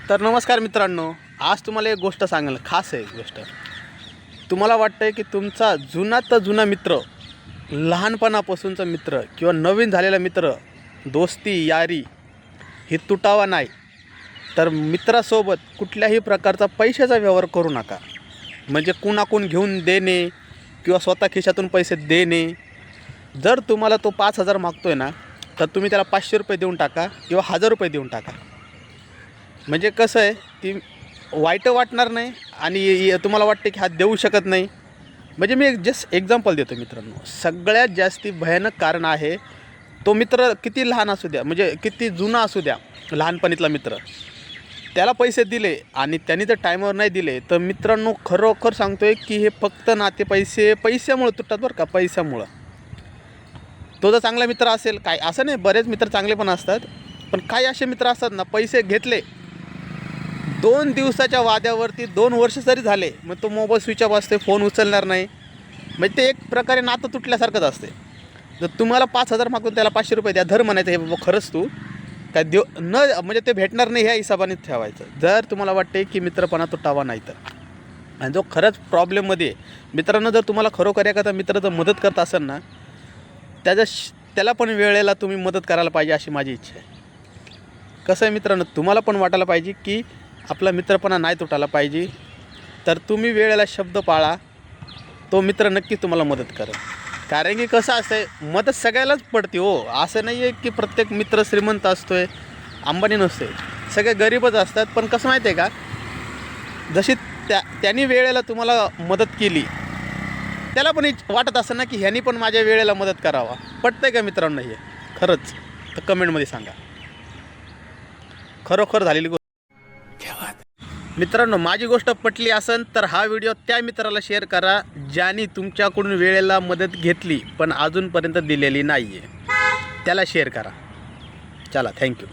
तर नमस्कार मित्रांनो, आज तुम्हाला एक गोष्ट सांगाल, खास आहे गोष्ट. तुम्हाला वाटतं आहे की तुमचा जुना मित्र, लहानपणापासूनचा मित्र किंवा नवीन झालेला मित्र, दोस्ती यारी ही तुटावा नाही, तर मित्रासोबत कुठल्याही प्रकारचा पैशाचा व्यवहार करू नका. म्हणजे कुणाकून घेऊन देणे किंवा स्वतः खिशातून पैसे देणे. जर तुम्हाला तो 5,000 मागतो आहे ना, तर तुम्ही त्याला 500 रुपये देऊन टाका किंवा 1,000 रुपये देऊन टाका. म्हणजे कसं आहे, ती वाईट वाटणार नाही आणि तुम्हाला वाटते की हा देऊ शकत नाही. म्हणजे मी एक जस्ट एक्झाम्पल देतो मित्रांनो. सगळ्यात जास्ती भयानक कारण आहे, तो मित्र किती लहान असू द्या, म्हणजे किती जुना असू द्या, लहानपणीतला मित्र, त्याला पैसे दिले आणि त्यांनी जर टाईमवर नाही दिले, तर मित्रांनो खरोखर सांगतो आहे की हे फक्त नाते पैशामुळे तुटतात बरं का, पैशामुळं. तो जर चांगला मित्र असेल, काय असं नाही, बरेच मित्र चांगले पण असतात, पण काही असे मित्र असतात ना, पैसे घेतले 2 दिवसाच्या वाद्यावरती 2 वर्ष जरी झाले, मग तो मोबाईल स्विच ऑफ असते, फोन उचलणार नाही. म्हणजे ते एक प्रकारे नातं तुटल्यासारखंच असते. जर तुम्हाला 5,000 मागून त्याला 500 रुपये द्या, धर म्हणायचं, हे बाबा खरंच तू काय देव न, म्हणजे ते भेटणार नाही ह्या हिशोबाने ठेवायचं. जर तुम्हाला वाटते की मित्रपणा तुटावा नाही तर. आणि जो खरंच प्रॉब्लेममध्ये मित्रांनो, जर तुम्हाला खरोखर एखादा मित्र जर मदत करत असेल ना, त्याला पण वेळेला तुम्ही मदत करायला पाहिजे, अशी माझी इच्छा आहे. कसं आहे मित्रांनो, तुम्हाला पण वाटायला पाहिजे की आपला मित्रपणा नाही तुटायला पाहिजे, तर तुम्ही वेळेला शब्द पाळा, तो मित्र नक्की तुम्हाला मदत करेल. कारण की कसं असतं आहे, मदत सगळ्यालाच पडते हो. असं नाही आहे की प्रत्येक मित्र श्रीमंत असतो आहे, अंबानी नसते, सगळे गरीबच असतात. पण कसं माहिती आहे का, जशी त्यांनी वेळेला तुम्हाला मदत केली, त्याला पण वाटत असं ना की ह्यांनी पण माझ्या वेळेला मदत करावा. पटतं आहे का मित्रांनो हे? खरंच तर कमेंटमध्ये सांगा. खरोखर झालेली गोष्ट. मित्रांनो, माझी गोष्ट पटली असेल तर हा व्हिडिओ त्या मित्राला शेअर करा, ज्याने तुमच्याकडून वेळेला मदत घेतली पण अजूनपर्यंत दिलेली नाही आहे. त्याला शेअर करा. चला, थँक्यू.